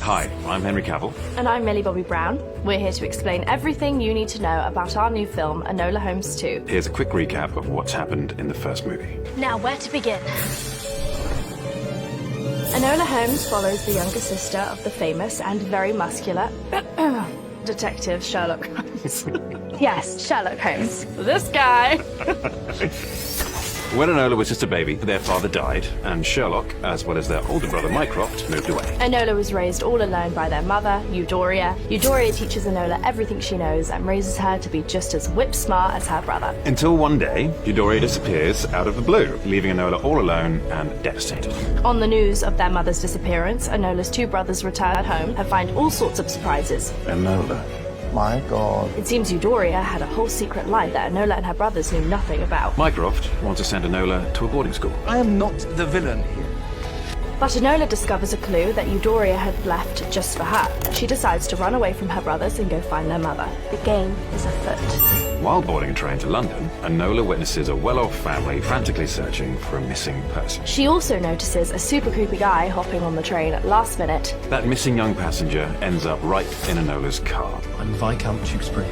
Hi, I'm Henry Cavill. And I'm Millie Bobby Brown. We're here to explain everything you need to know about our new film, Enola Holmes 2. Here's a quick recap of what's happened in the first movie. Now, where to begin? Enola Holmes follows the younger sister of the famous and very muscular detective Sherlock Holmes. Yes, Sherlock Holmes. This guy. When Enola was just a baby, their father died, and Sherlock, as well as their older brother Mycroft, moved away. Enola was raised all alone by their mother, Eudoria. Eudoria teaches Enola everything she knows and raises her to be just as whip-smart as her brother. Until one day, Eudoria disappears out of the blue, leaving Enola all alone and devastated. On the news of their mother's disappearance, Enola's two brothers return home and find all sorts of surprises. Enola. My God. It seems Eudoria had a whole secret life that Enola and her brothers knew nothing about. Mycroft wants to send Enola to a boarding school. I am not the villain here. But Enola discovers a clue that Eudoria had left just for her. She decides to run away from her brothers and go find their mother. The game is afoot. While boarding a train to London, Enola witnesses a well-off family frantically searching for a missing person. She also notices a super creepy guy hopping on the train at last minute. That missing young passenger ends up right in Enola's car. I'm Viscount Tewkesbury,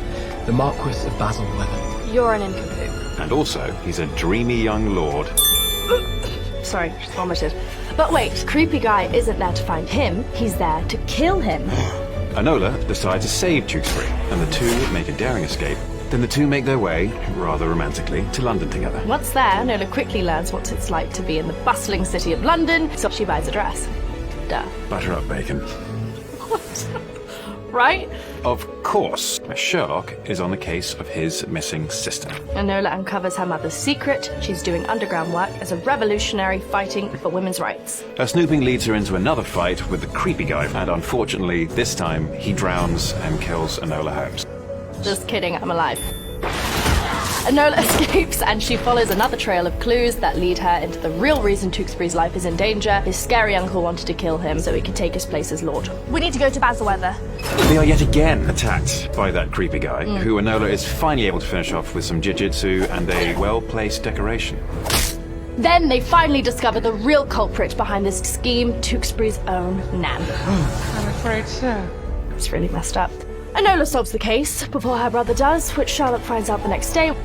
the Marquis of Basilweather. You're an nincompoop. And also, he's a dreamy young lord. Sorry, just vomited. But wait, creepy guy isn't there to find him, he's there to kill him. Enola decides to save Tewkesbury, and the two make a daring escape. Then the two make their way, rather romantically, to London together. Once there, Enola quickly learns what it's like to be in the bustling city of London, so she buys a dress. Duh. Butter up bacon. What? Right? Of course, Sherlock is on the case of his missing sister. Enola uncovers her mother's secret. She's doing underground work as a revolutionary fighting for women's rights. Her snooping leads her into another fight with the creepy guy, and unfortunately, this time, he drowns and kills Enola Holmes. Just kidding, I'm alive. Enola escapes and she follows another trail of clues that lead her into the real reason Tewkesbury's life is in danger. His scary uncle wanted to kill him so he could take his place as lord. We need to go to Basilweather. They are yet again attacked by that creepy guy, who Enola is finally able to finish off with some jiu-jitsu and a well-placed decoration. Then they finally discover the real culprit behind this scheme, Tewkesbury's own Nan. I'm afraid so. It's really messed up. Enola solves the case before her brother does, which Charlotte finds out the next day.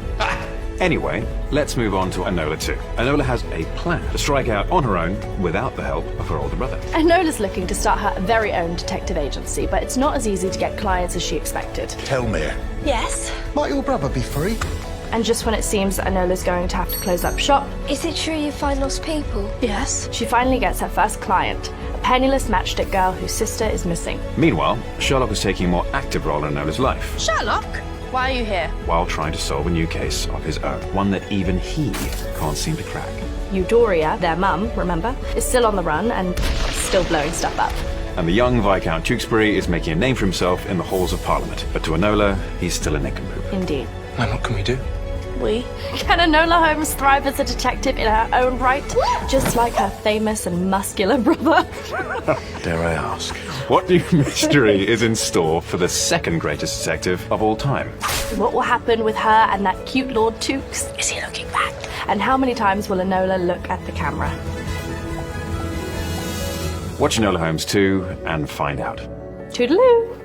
Anyway, let's move on to Enola 2. Enola has a plan to strike out on her own without the help of her older brother. Enola's looking to start her very own detective agency, but it's not as easy to get clients as she expected. Tell me, Yes? might your brother be free? And just when it seems that Enola's going to have to close up shop, Is it true you find lost people? yes, she finally gets her first client, a penniless matchstick girl whose sister is missing. Meanwhile, Sherlock is taking a more active role in Enola's life, Sherlock? Why are you here? while trying to solve a new case of his own, one that even he can't seem to crack. Eudoria, their mum, remember, is still on the run and still blowing stuff up. And the young Viscount Tewkesbury is making a name for himself in the halls of Parliament. But to Enola, he's still a nincompoop. Indeed. And what can we do? Can Enola Holmes thrive as a detective in her own right? Just like her famous and muscular brother. Dare I ask, what new mystery is in store for the second greatest detective of all time? What will happen with her and that cute Lord Tewkes? Is he looking back? And how many times will Enola look at the camera? Watch Enola Holmes 2 and find out. Toodaloo!